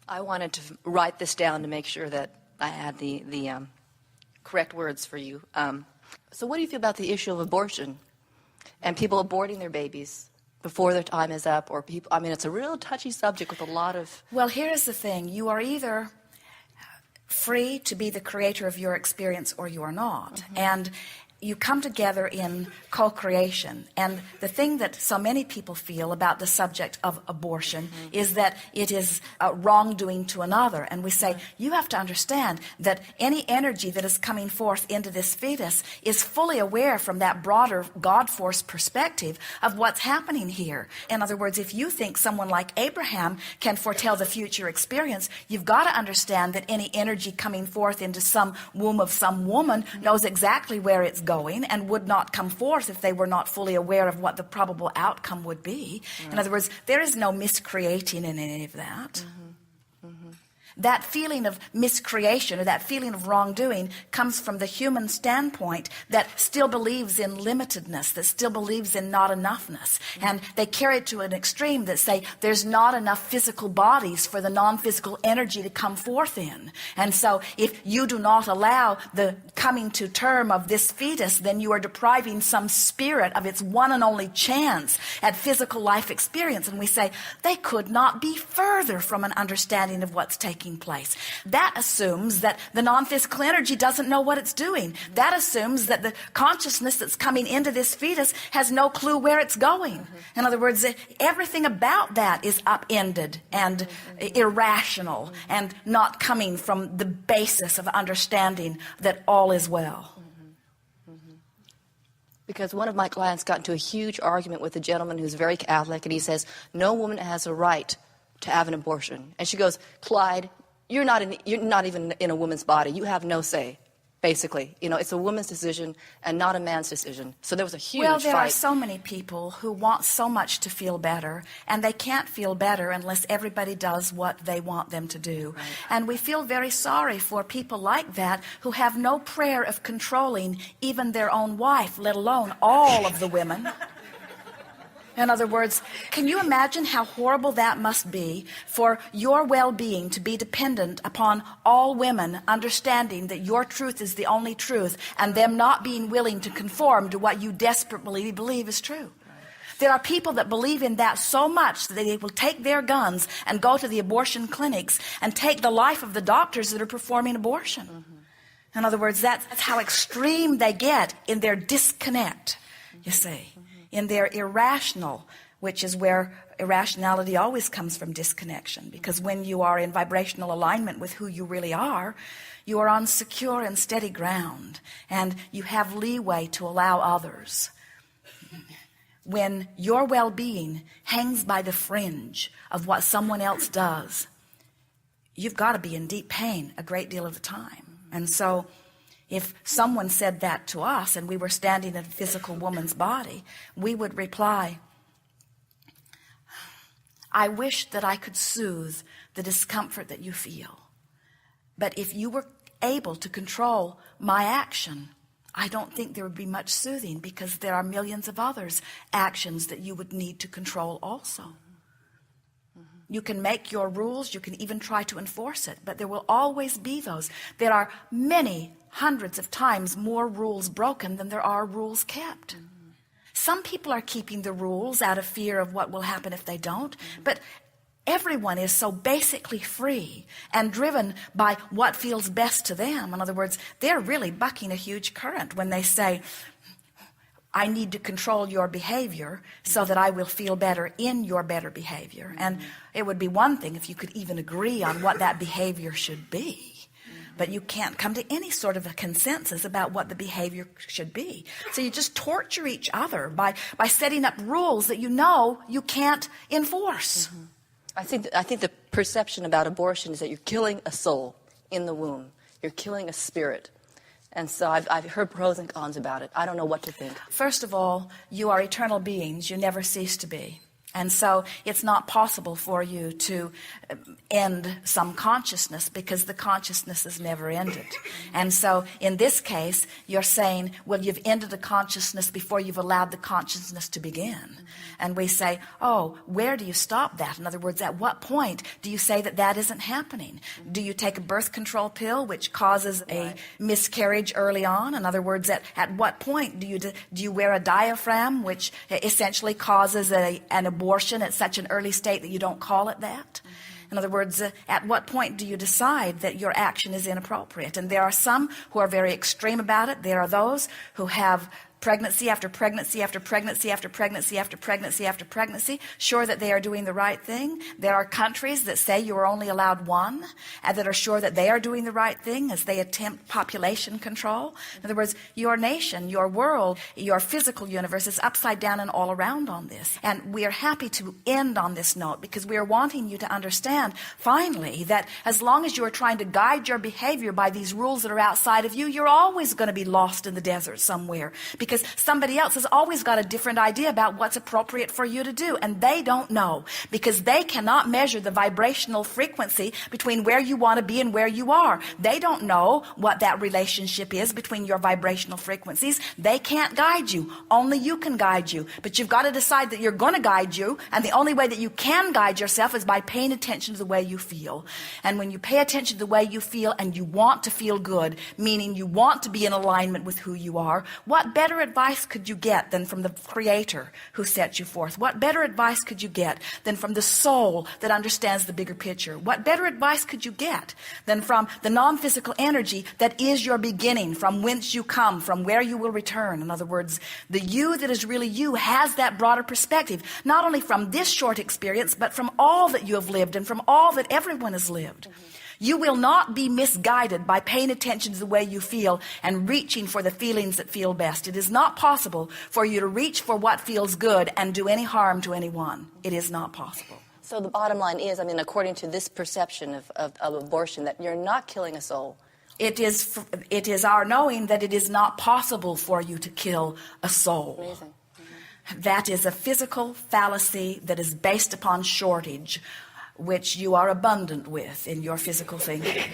I wanted to write this down to make sure that I had the correct words for you. So what do you feel about the issue of abortion and people aborting their babies before their time is up, or people, I mean, it's a real touchy subject with a lot of... Well, here's the thing. You are either free to be the creator of your experience or you are not. Mm-hmm. And you come together in co-creation. And the thing that so many people feel about the subject of abortion is that it is wrongdoing to another. And we say, you have to understand that any energy that is coming forth into this fetus is fully aware from that broader God force perspective of what's happening here. In other words, if you think someone like Abraham can foretell the future experience, you've got to understand that any energy coming forth into some womb of some woman knows exactly where it's going and would not come forth if they were not fully aware of what the probable outcome would be. In other words, there is no miscreating in any of that. That feeling of miscreation or that feeling of wrongdoing comes from the human standpoint that still believes in limitedness, that still believes in not enoughness. And they carry it to an extreme that say there's not enough physical bodies for the non-physical energy to come forth in. And so if you do not allow the coming to term of this fetus, then you are depriving some spirit of its one and only chance at physical life experience. And we say they could not be further from an understanding of what's taking place. That assumes that the non-physical energy doesn't know what it's doing. That assumes that the consciousness that's coming into this fetus has no clue where it's going. In other words, everything about that is upended and irrational and not coming from the basis of understanding that all is well. Because one of my clients got into a huge argument with a gentleman who's very Catholic, and he says, no woman has a right to have an abortion. And she goes, Clyde, you're not even in a woman's body. You have no say, basically. You know, it's a woman's decision and not a man's decision. So there was a huge fight. Well, there are so many people who want so much to feel better, and they can't feel better unless everybody does what they want them to do. Right. And we feel very sorry for people like that who have no prayer of controlling even their own wife, let alone all of the women. In other words, can you imagine how horrible that must be for your well-being to be dependent upon all women understanding that your truth is the only truth and them not being willing to conform to what you desperately believe is true? There are people that believe in that so much that they will take their guns and go to the abortion clinics and take the life of the doctors that are performing abortion. In other words, that's how extreme they get in their disconnect, you see. In their irrational, which is where irrationality always comes from disconnection, because when you are in vibrational alignment with who you really are, you are on secure and steady ground, and you have leeway to allow others. When your well-being hangs by the fringe of what someone else does, you've got to be in deep pain a great deal of the time. And so if someone said that to us and we were standing in a physical woman's body, we would reply, I wish that I could soothe the discomfort that you feel. But if you were able to control my action, I don't think there would be much soothing, because there are millions of others' actions that you would need to control also. You can make your rules, you can even try to enforce it, but there will always be those. There are many hundreds of times more rules broken than there are rules kept. Some people are keeping the rules out of fear of what will happen if they don't, but everyone is so basically free and driven by what feels best to them. In other words, they're really bucking a huge current when they say, I need to control your behavior so that I will feel better in your better behavior. And it would be one thing if you could even agree on what that behavior should be. But you can't come to any sort of a consensus about what the behavior should be. So you just torture each other by setting up rules that you know you can't enforce. I think the perception about abortion is that you're killing a soul in the womb. You're killing a spirit. And so I've heard pros and cons about it. I don't know what to think. First of all, you are eternal beings. You never cease to be. And so it's not possible for you to end some consciousness, because the consciousness is never ended. And so in this case, you're saying, well, you've ended a consciousness before you've allowed the consciousness to begin. And we say, oh, where do you stop that? In other words, at what point do you say that that isn't happening? Do you take a birth control pill which causes a miscarriage early on? In other words, at what point do you wear a diaphragm which essentially causes an abortion at such an early state that you don't call it that? In other words, at what point do you decide that your action is inappropriate? And there are some who are very extreme about it. There are those who have pregnancy after pregnancy after pregnancy after pregnancy after pregnancy after pregnancy, sure that they are doing the right thing. There are countries that say you are only allowed one, and that are sure that they are doing the right thing as they attempt population control. In other words, your nation, your world, your physical universe is upside down and all around on this. And we are happy to end on this note, because we are wanting you to understand finally that as long as you are trying to guide your behavior by these rules that are outside of you, you're always going to be lost in the desert somewhere, because somebody else has always got a different idea about what's appropriate for you to do, and they don't know, because they cannot measure the vibrational frequency between where you want to be and where you are. They don't know what that relationship is between your vibrational frequencies. They can't guide you. Only you can guide you. But you've got to decide that you're going to guide you, and the only way that you can guide yourself is by paying attention to the way you feel. And when you pay attention to the way you feel, and you want to feel good, meaning you want to be in alignment with who you are, what better advice could you get than from the Creator who set you forth? What better advice could you get than from the soul that understands the bigger picture? What better advice could you get than from the non-physical energy that is your beginning, from whence you come, from where you will return? In other words, the you that is really you has that broader perspective, not only from this short experience, but from all that you have lived and from all that everyone has lived. You will not be misguided by paying attention to the way you feel and reaching for the feelings that feel best. It is not possible for you to reach for what feels good and do any harm to anyone. It is not possible. So the bottom line is, I mean, according to this perception of abortion, that you're not killing a soul. It is our knowing that it is not possible for you to kill a soul. Amazing. That is a physical fallacy that is based upon shortage, which you are abundant with in your physical thinking.